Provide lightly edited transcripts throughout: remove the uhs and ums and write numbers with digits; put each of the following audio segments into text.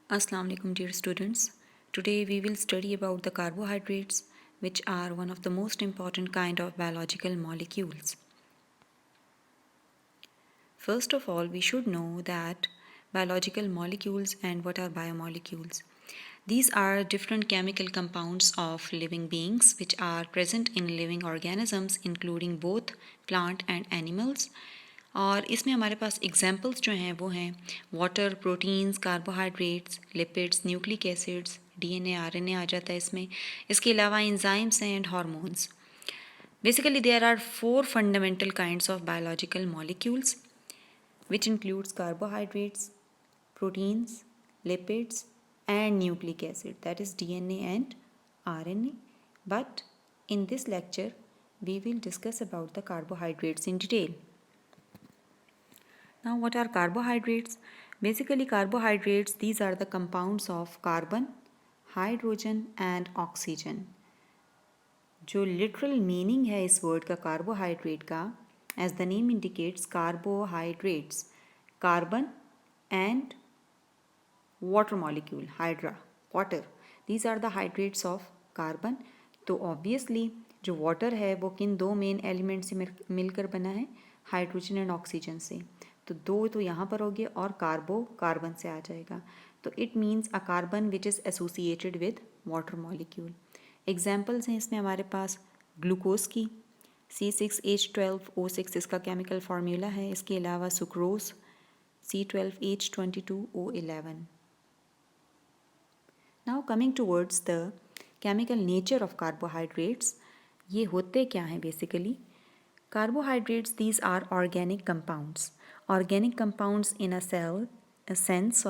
Assalamu alaikum dear students. Today we will study about the carbohydrates, which are one of the most important kind of biological molecules. First of all, we should know that biological molecules and what are biomolecules. These are different chemical compounds of living beings which are present in living organisms including both plant and animals. और इसमें हमारे पास examples जो हैं वो हैं water, proteins, carbohydrates, lipids, nucleic acids, DNA, RNA आ जाता है इसमें. इसके अलावा एंजाइम्स हैं and hormones. Basically, there are four fundamental kinds of biological molecules, which includes carbohydrates, proteins, lipids, and nucleic acid, that is DNA and RNA. But in this lecture, we will discuss about the carbohydrates in detail. Now, what are carbohydrates? Basically, carbohydrates, these are the compounds of carbon, hydrogen and oxygen. जो literal meaning है इस word का carbohydrate का, as the name indicates, carbohydrates, carbon and water molecule, hydra, water, these are the hydrates of carbon. तो obviously जो water है वो किन दो मेन एलिमेंट से मिलकर बना है, हाइड्रोजन एंड ऑक्सीजन से. तो दो तो यहाँ पर हो गए और कार्बो कार्बन से आ जाएगा. तो it means a carbon which is associated with water molecule. Examples हैं इसमें हमारे पास ग्लूकोज की, C6H12O6 इसका केमिकल फार्मूला है. इसके अलावा sucrose, C12H22O11. Now coming towards the chemical nature of carbohydrates. ये होते क्या हैं basically? Carbohydrates, these are organic compounds. Organic compounds in a sense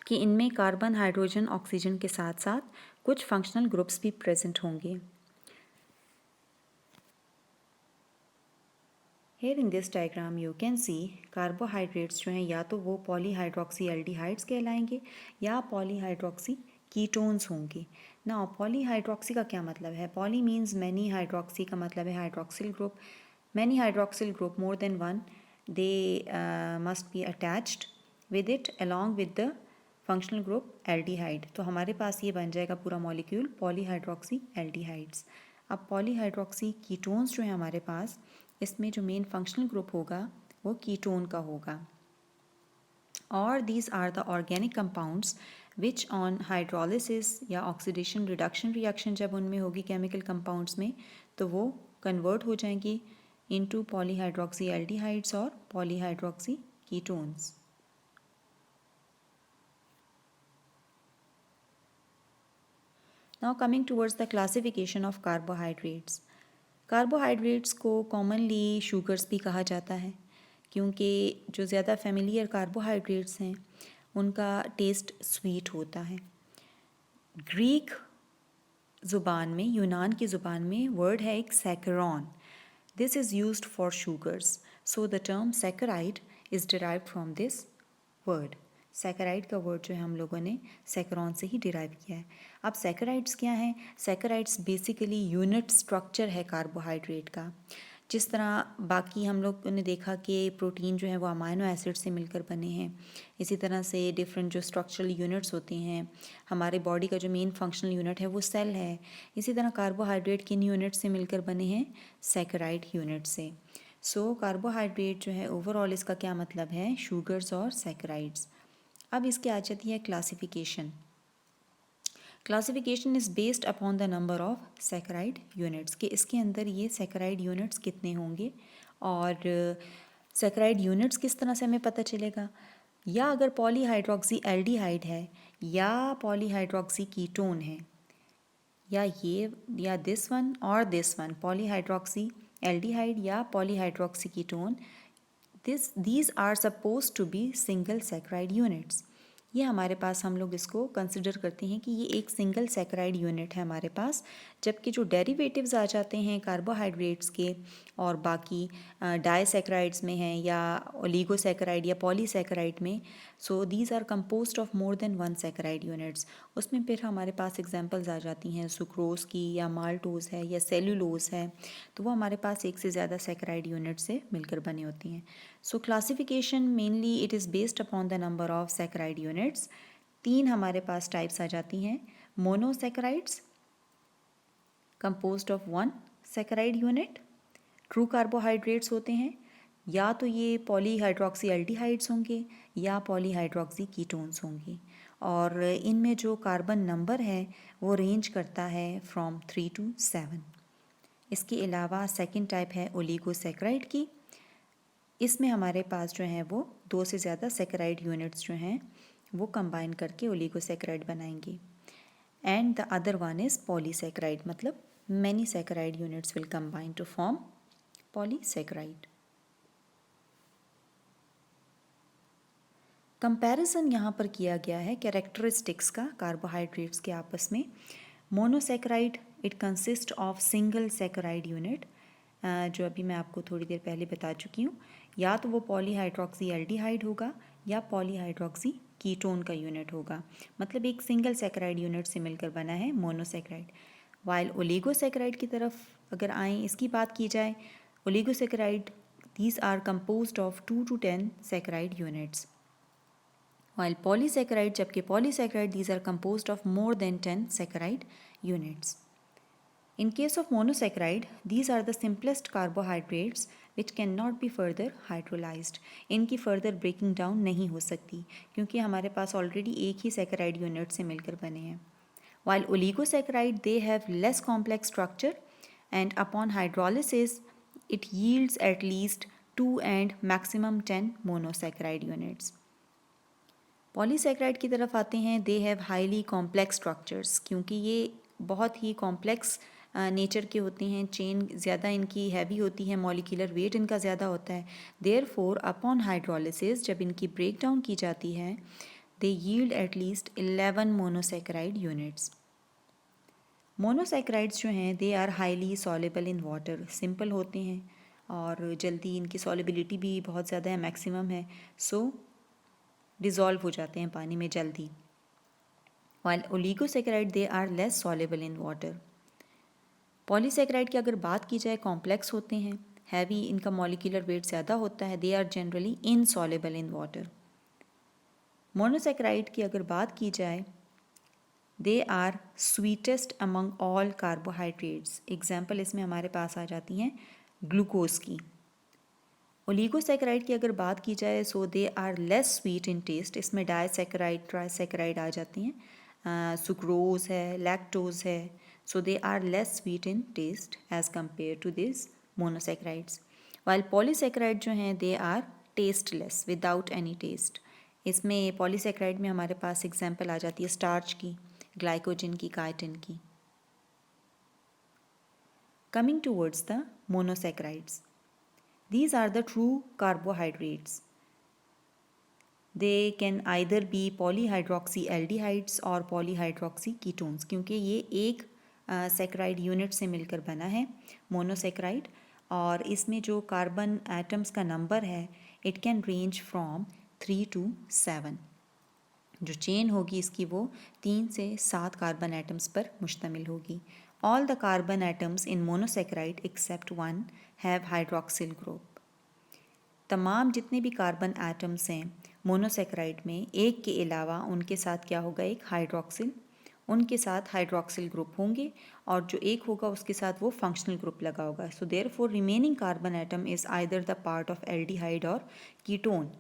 कि इनमें कार्बन, हाइड्रोजन, ऑक्सीजन के साथ साथ कुछ फंक्शनल ग्रुप्स भी प्रेजेंट होंगे. Here in this diagram you can see carbohydrates जो हैं या तो वो पॉलीहाइड्रोक्सी एल्डिहाइड्स कहलाएंगे या पॉलीहाइड्रोक्सी कीटोन्स होंगे. ना पॉलीहाइड्रोक्सी का क्या मतलब है? पॉली मीन्स मैनी, हाइड्रोक्सी का मतलब है hydroxyl group. Many hydroxyl group, more than one, they must be attached with it along with the functional group aldehyde. तो हमारे पास ये बन जाएगा पूरा मॉलिक्यूल पॉलीहाइड्रोक्सी एल्डिहाइड्स. अब पॉलीहाइड्रोक्सी कीटोन्स जो है हमारे पास, इसमें जो मेन फंक्शनल ग्रुप होगा वो कीटोन का होगा. और these are the organic compounds which on hydrolysis या ऑक्सीडेशन रिडक्शन रिएक्शन जब उनमें होगी केमिकल कंपाउंड्स में, तो वो कन्वर्ट हो जाएंगी इनटू पॉलीहाइड्रोक्सी एल्डिहाइड्स और polyhydroxy ketones. Now coming towards the classification of carbohydrates. Carbohydrates को कॉमनली शुगर्स भी कहा जाता है क्योंकि जो ज़्यादा फेमिलियर कार्बोहाइड्रेट्स हैं उनका टेस्ट स्वीट होता है. ग्रीक ज़ुबान में, यूनान की ज़ुबान में वर्ड है एक saccharon. This is used for sugars. So the term saccharide is derived from this word. Saccharide का वर्ड जो है हम लोगों ने सैकरॉन से ही डिराइव किया है. अब सैकराइड्स क्या हैं? सैकराइड्स बेसिकली यूनिट स्ट्रक्चर है कार्बोहाइड्रेट का. जिस तरह बाकी हम लोग ने देखा कि प्रोटीन जो है वो अमाइनो एसिड से मिलकर बने हैं, इसी तरह से डिफरेंट जो स्ट्रक्चरल यूनिट्स होते हैं, हमारे बॉडी का जो मेन फंक्शनल यूनिट है वो सेल है. इसी तरह कार्बोहाइड्रेट किन यूनिट से मिलकर बने हैं? सैकराइड यूनिट से. सो कार्बोहाइड्रेट जो है ओवरऑल इसका क्या मतलब है? शुगर्स और सैकराइड्स. अब इसके आ जाती है classification. Classification is based upon the number of saccharide units, कि इसके अंदर ये सैकराइड यूनिट्स कितने होंगे. और सैकराइड यूनिट्स किस तरह से हमें पता चलेगा? या अगर पॉलीहाइड्रोक्सी एल्डिहाइड है या पॉलीहाइड्रोक्सी कीटोन है, या ये या दिस वन और दिस वन, पॉलीहाइड्रोक्सी एल्डिहाइड या polyhydroxy ketone, these are supposed to be single saccharide units. ये हमारे पास हम लोग इसको कंसिडर करते हैं कि ये एक सिंगल सैकराइड यूनिट है हमारे पास. जबकि जो डेरिवेटिव्स आ जाते हैं कार्बोहाइड्रेट्स के और बाकी डाईसैकराइड्स में हैं या ओलिगोसैकराइड या पॉलीसैकराइड में, so these are composed of more than one saccharide units. उसमें फिर हमारे पास एग्जांपल्स आ जाती हैं सुक्रोज की, या माल्टोज है, या सेल्यूलोज है, तो वो हमारे पास एक से ज़्यादा सैकराइड यूनिट से मिलकर बनी होती हैं। सो classification mainly it is based upon the number of saccharide units. 3 हमारे पास टाइप्स आ जाती हैं। Monosaccharides composed of 1 saccharide unit, true carbohydrates होते हैं, या तो ये पॉलीहाइड्रोक्सी एल्डिहाइड्स होंगे या पॉलीहाइड्रोक्सी कीटोन्स होंगे, और इनमें जो कार्बन नंबर है वो रेंज करता है फ्रॉम 3 to 7। इसके अलावा सेकंड टाइप है ओलिगोसैकराइड की। इसमें हमारे पास जो है वो 2 से ज़्यादा सैकराइड यूनिट्स जो हैं वो कंबाइन करके ओलिगोसैकराइड बनाएंगे। And the other one is polysaccharide, मतलब many saccharide units will combine to form polysaccharide। Comparison यहाँ पर किया गया है कैरेक्टरिस्टिक्स का कार्बोहाइड्रेट्स के आपस में। Monosaccharide it consist of single saccharide unit, जो अभी मैं आपको थोड़ी देर पहले बता चुकी हूँ, या तो वो पॉलीहाइड्रोक्सी एल्डिहाइड होगा या पॉलीहाइड्रोक्सी कीटोन का यूनिट होगा, मतलब एक सिंगल सैकराइड यूनिट से मिलकर बना है मोनोसैकराइड। वाइल ओलिगोसैकराइड की तरफ अगर आएँ, इसकी बात की जाए, oligosaccharide these are composed of 2 to 10 saccharide units, while polysaccharide, जबकि polysaccharide these are composed of more than 10 saccharide units. In case of monosaccharide, these are the simplest carbohydrates which cannot be further hydrolyzed। इनकी further breaking down नहीं हो सकती क्योंकि हमारे पास already एक ही saccharide unit से मिलकर बने हैं। While oligosaccharide they have less complex structure and upon hydrolysis it yields at least 2 and maximum 10 monosaccharide units। Polysaccharide की तरफ आते हैं, they have highly complex structures, क्योंकि ये बहुत ही कॉम्प्लेक्स नेचर के होते हैं, चेन ज़्यादा इनकी हैवी होती है, मॉलिक्यूलर वेट इनका ज़्यादा होता है। देयरफॉर अपॉन हाइड्रोलिसिस जब इनकी ब्रेक डाउन की जाती है they yield at least 11 monosaccharide units. Monosaccharides जो हैं they are highly soluble in water, simple होते हैं और जल्दी इनकी सॉलेबिलिटी भी बहुत ज़्यादा है, मैक्सिमम है, सो डिज़ोल्व हो जाते हैं पानी में जल्दी। While oligosaccharide they are less soluble in water. Polysaccharide की अगर बात की जाए कॉम्प्लेक्स होते हैं, हैवी, इनका मॉलिक्यूलर वेट ज़्यादा होता है, they are generally insoluble in water. Monosaccharide की अगर बात की जाए they are sweetest among all carbohydrates. Example इसमें हमारे पास आ जाती हैं ग्लूकोज की। ओलिगोसैकराइड की अगर बात की जाए so they are less sweet in taste, इसमें डाइसैकराइड, ट्राइसैकराइड आ जाती हैं, सुक्रोज है, लैक्टोज है, so they are less sweet in taste as compare to this monosaccharides. While polysaccharide जो हैं they are tasteless, without any taste. इसमें polysaccharide में हमारे पास एग्जाम्पल आ जाती है स्टार्च की, ग्लाइकोजन की, काइटिन की। Coming towards the monosaccharides, these are the true carbohydrates। They can either be polyhydroxyaldehydes or polyhydroxy ketones, क्योंकि ये एक सैकराइड यूनिट से मिलकर बना है मोनोसैकराइड, और इसमें जो कार्बन एटम्स का नंबर है it can range from 3 to 7। जो चेन होगी इसकी वो 3 से 7 कार्बन एटम्स पर मुश्तमिल होगी। All the carbon atoms in monosaccharide except one have hydroxyl group. तमाम जितने भी कार्बन एटम्स हैं मोनोसैकराइड में, एक के अलावा उनके साथ क्या होगा, एक हाइड्रोक्सिल, उनके साथ हाइड्रोक्सिल ग्रुप होंगे, और जो एक होगा उसके साथ वो फंक्शनल ग्रुप लगा होगा। So therefore remaining carbon atom is either the part of aldehyde और कीटोन।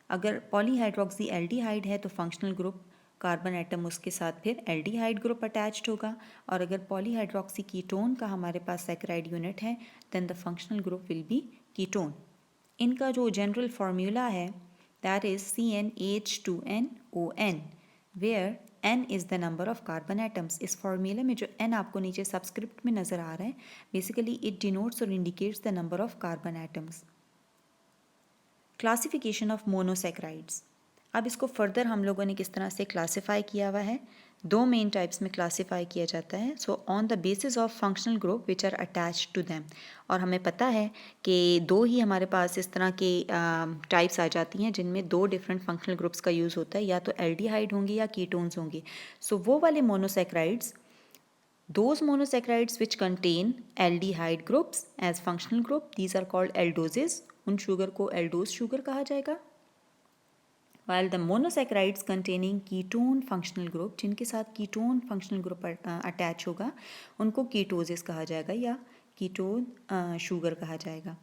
अगर पॉलीहाइड्रोक्सी एल्डिहाइड है तो फंक्शनल ग्रुप कार्बन एटम उसके साथ फिर एल्डिहाइड ग्रुप अटैच्ड होगा, और अगर पॉलीहाइड्रोक्सी कीटोन का हमारे पास सैकराइड यूनिट है then the functional group will be ketone. इनका जो जनरल फार्मूला है that is CnH2nOn, where n is the number of carbon atoms. इस फार्मूले में जो n आपको नीचे सबस्क्रिप्ट में नज़र आ रहा है, बेसिकली इट डिनोट्स और indicates the number of carbon atoms. Classification of monosaccharides, अब इसको फर्दर हम लोगों ने किस तरह से क्लासीफाई किया हुआ है, दो मेन टाइप्स में क्लासीफाई किया जाता है। So on the basis of functional group which are attach to them. और हमें पता है कि दो ही हमारे पास इस तरह के टाइप्स आ जाती हैं जिनमें दो डिफरेंट फंक्शनल ग्रुप्स का यूज़ होता है, या तो एल्डिहाइड होंगे या कीटोन्स होंगे। सो वो वाले monosaccharides, those monosaccharides which contain aldehyde groups as functional group, these are called aldoses. उन शुगर को एल्डोज शुगर कहा जाएगा। while the monosaccharides containing ketone functional group, जिनके साथ कीटोन फंक्शनल ग्रुप अटैच होगा, उनको कीटोजेस कहा जाएगा या कीटोन शुगर कहा जाएगा।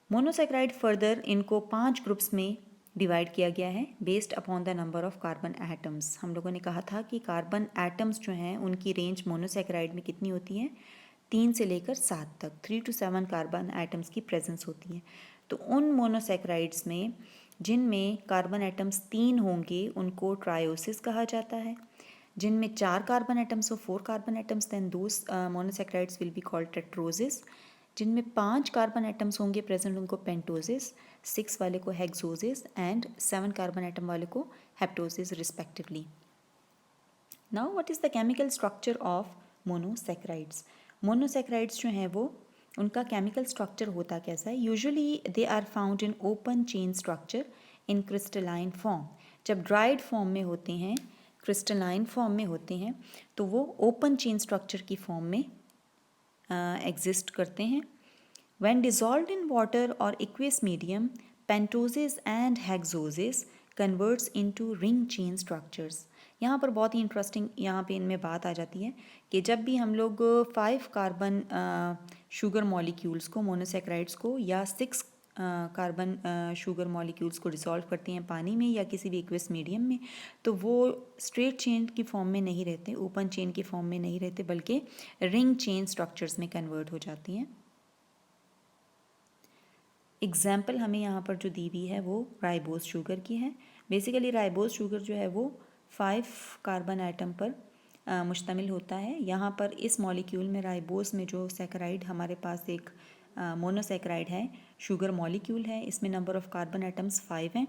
मोनोसैकेराइड फर्दर इनको 5 ग्रुप्स में डिवाइड किया गया है based upon the number of carbon atoms. हम लोगों ने कहा था कि कार्बन एटम्स जो हैं उनकी रेंज मोनोसैकेराइड में कितनी होती है, 3 से लेकर 7 तक, 3 to 7 कार्बन एटम्स की प्रेजेंस होती है। तो उन मोनोसैकेराइड्स में जिनमें कार्बन एटम्स 3 होंगे उनको ट्रायोसिस कहा जाता है। जिनमें 4 कार्बन एटम्स और 4 carbon atoms, then those monosaccharides will be called tetroses. जिनमें 5 कार्बन एटम्स होंगे प्रेजेंट उनको पेंटोसिस, 6 वाले को हेक्सोसिस एंड 7 कार्बन एटम वाले को heptoses respectively. Now what is the chemical structure of monosaccharides. Monosaccharides जो हैं वो उनका केमिकल स्ट्रक्चर होता कैसा है। Usually they are found in open chain structure in crystalline form. जब ड्राइड फॉर्म में होते हैं, क्रिस्टलाइन फॉर्म में होते हैं, तो वो ओपन चेन स्ट्रक्चर की फॉर्म में एग्जिस्ट करते हैं। When dissolved in water or aqueous medium, pentoses and hexoses converts into ring chain structures. यहाँ पर बहुत ही इंटरेस्टिंग यहाँ पे इनमें बात आ जाती है कि जब भी हम लोग 5 कार्बन शुगर मॉलिक्यूल्स को, मोनोसैकेराइड्स को, या 6 कार्बन शुगर मॉलिक्यूल्स को डिसॉल्व करते हैं पानी में या किसी भी एक्वेस मीडियम में, तो वो स्ट्रेट चेन की फॉर्म में नहीं रहते, ओपन चेन की फॉर्म में नहीं रहते, बल्कि रिंग चेन स्ट्रक्चर्स में कन्वर्ट हो जाती हैं। एग्जाम्पल हमें यहाँ पर जो दी हुई है वो राइबोस शुगर की है। बेसिकली राइबोस शुगर जो है वो 5 कार्बन आइटम पर मुश्तमिल होता है। यहाँ पर इस मॉलिक्यूल में, राइबोस में, जो सैकराइड हमारे पास एक मोनोसैकराइड है, शुगर मॉलिक्यूल है, इसमें नंबर ऑफ कार्बन आइटम्स 5 हैं।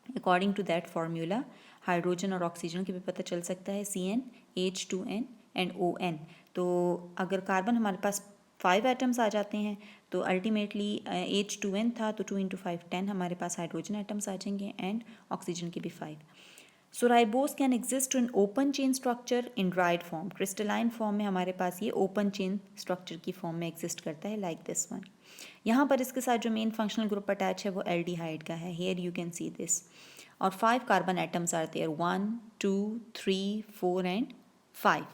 According to that formula hydrogen और ऑक्सीजन के भी पता चल सकता है, CN H2N एंड ON। तो अगर कार्बन हमारे पास 5 एटम्स आ जाते हैं तो अल्टीमेटली H2N था तो 2 × 5 10 हमारे पास हाइड्रोजन एटम्स आ जाएंगे एंड ऑक्सीजन के भी 5। So ribose can exist in open chain structure in dried form. Crystalline form में हमारे पास ये ओपन चेन स्ट्रक्चर की फॉर्म में एग्जिस्ट करता है, लाइक दिस वन। यहाँ पर इसके साथ जो मेन फंक्शनल ग्रुप अटैच है वो एल्डिहाइड का है। Here you can see this. और 5 carbon atoms are there, 1 2 3 4 and 5।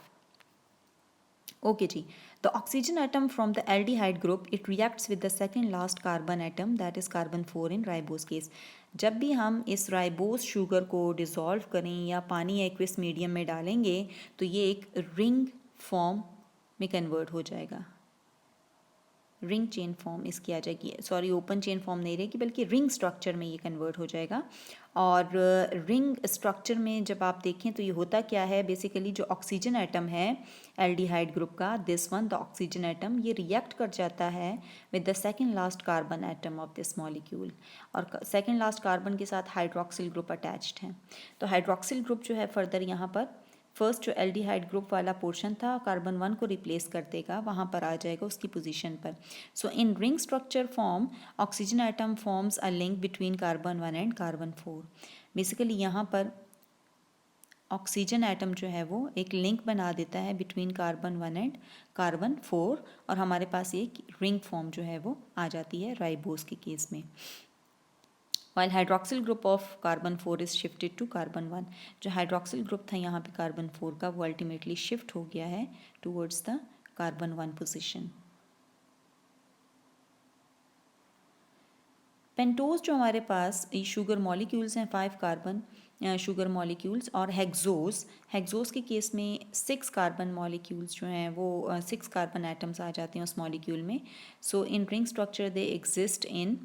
Okay ji. The oxygen atom from the aldehyde group, it reacts with the second last carbon atom, that is carbon 4 in ribose case. जब भी हम इस ribose sugar को dissolve करें या पानी या एक्विस मीडियम में डालेंगे तो ये एक रिंग फॉर्म में कन्वर्ट हो जाएगा, रिंग चेन फॉर्म इसकी आ जाएगी। सॉरी, ओपन चेन फॉर्म नहीं रहेगी बल्कि रिंग स्ट्रक्चर में ये कन्वर्ट हो जाएगा। और रिंग स्ट्रक्चर में जब आप देखें तो ये होता क्या है, बेसिकली जो ऑक्सीजन एटम है एल्डिहाइड ग्रुप का, this one, the oxygen atom, ये रिएक्ट कर जाता है with the second last carbon atom of this molecule. और सेकेंड लास्ट कार्बन के साथ हाइड्रोक्सिल ग्रुप अटैच्ड है। तो हाइड्रोक्सिल ग्रुप जो है फर्दर यहाँ पर फर्स्ट जो एल्डिहाइड ग्रुप वाला पोर्शन था कार्बन 1 को रिप्लेस कर देगा, वहाँ पर आ जाएगा उसकी पोजीशन पर। So in ring structure form oxygen atom forms a link between carbon 1 and carbon 4। Basically यहाँ पर ऑक्सीजन एटम जो है वो एक लिंक बना देता है बिटवीन कार्बन 1 एंड कार्बन 4 और हमारे पास एक रिंग फॉर्म जो है वो आ जाती है राइबोस के केस में। While hydroxyl group of carbon 4 is shifted to carbon 1, जो हाइड्रोक्सिल ग्रुप था यहाँ पे कार्बन 4 का, वो अल्टीमेटली शिफ्ट हो गया है towards the carbon 1 position. Pentose जो हमारे पास ये शुगर मॉलिक्यूल्स हैं, 5 कार्बन शुगर मॉलिक्यूल्स, और हेक्सोस के केस में 6 कार्बन मॉलिक्यूल्स जो हैं वो 6 कार्बन एटम्स आ जाते हैं उस मॉलिक्यूल में। So in ring structure they exist in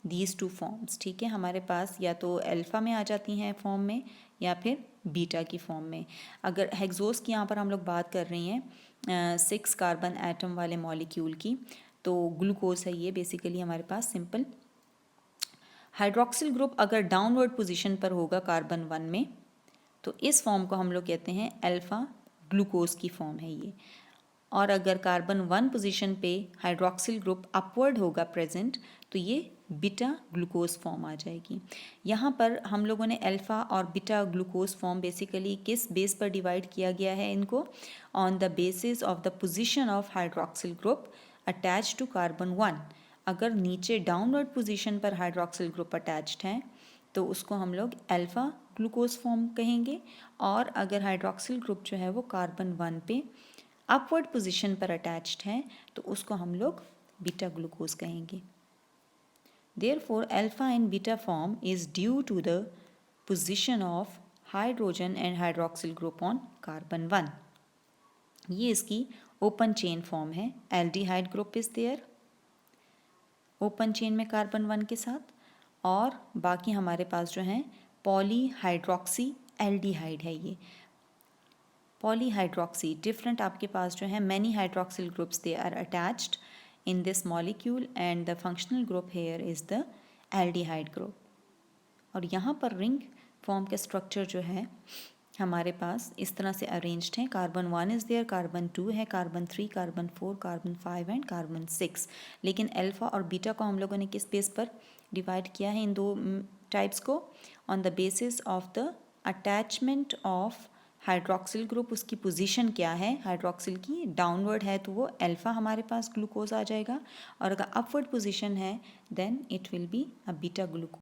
these 2 forms. ठीक है, हमारे पास या तो अल्फ़ा में आ जाती हैं फॉर्म में या फिर बीटा की फॉर्म में। अगर हेक्सोस की यहाँ पर हम लोग बात कर रहे हैं 6 कार्बन एटम वाले मॉलिक्यूल की, तो ग्लूकोज है ये बेसिकली हमारे पास सिंपल। हाइड्रोक्सिल ग्रुप अगर डाउनवर्ड पोजीशन पर होगा कार्बन 1 में तो इस फॉर्म को हम लोग कहते हैं अल्फ़ा ग्लूकोज की फॉर्म है ये। और अगर कार्बन 1 पोजीशन पे हाइड्रॉक्सिल ग्रुप अपवर्ड होगा प्रेजेंट, तो ये बीटा ग्लूकोज फॉर्म आ जाएगी। यहाँ पर हम लोगों ने अल्फ़ा और बीटा ग्लूकोज फॉर्म बेसिकली किस बेस पर डिवाइड किया गया है इनको, on the basis of the position of hydroxyl group attach to carbon 1। अगर नीचे डाउनवर्ड पोजीशन पर हाइड्रॉक्सिल ग्रुप अटैच्ड हैं तो उसको हम लोग अल्फ़ा ग्लूकोज फॉर्म कहेंगे, और अगर हाइड्रॉक्सिल ग्रुप जो है वो कार्बन 1 पे अपवर्ड पोजीशन पर अटैच्ड है तो उसको हम लोग बीटा ग्लूकोज कहेंगे। Therefore alpha and beta form is due to the position of hydrogen and hydroxyl group on carbon 1। ये इसकी ओपन चेन फॉर्म है। Aldehyde group is there open chain में कार्बन 1 के साथ, और बाकी हमारे पास जो है पॉलीहाइड्रॉक्सी एल्डिहाइड है। ये पॉलीहाइड्रॉक्सी डिफरेंट आपके पास जो है many hydroxyl groups they are attached in this molecule and the functional group here is the aldehyde group. और यहाँ पर रिंग फॉर्म के स्ट्रक्चर जो है हमारे पास इस तरह से अरेंज्ड हैं। कार्बन 1 इज़ देयर, कार्बन 2 है, carbon 3, carbon 4, carbon 5 and carbon 6। लेकिन अल्फ़ा और बीटा को हम लोगों ने किस बेस पर डिवाइड किया है इन दो टाइप्स को, on the basis of the attachment of hydroxyl group. उसकी पोजीशन क्या है हाइड्रॉक्सिल की, डाउनवर्ड है तो वो अल्फ़ा हमारे पास ग्लूकोज आ जाएगा, और अगर अपवर्ड पोजीशन है then it will be a beta glucose.